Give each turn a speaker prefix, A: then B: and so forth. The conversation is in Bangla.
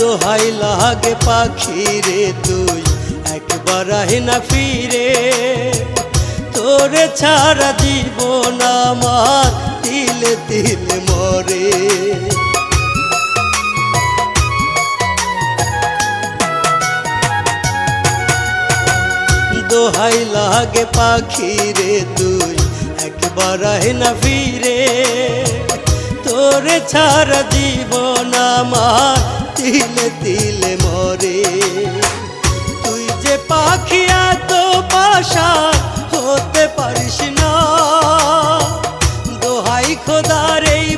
A: দোহাই লাগে পাখি রে তুই একবার আহি না ফিরে, তোরে ছাড়া জীবন আমার তিলে তিলে মরে। দোহাই লাগে পাখি রে তুই একবার আহি না ফিরে, তোরে ছাড়া জীবন আমার তিলে তিলে মরে। তুই যে পাখি এত পাশান হতে পারিস না, দোহাই খোদার এই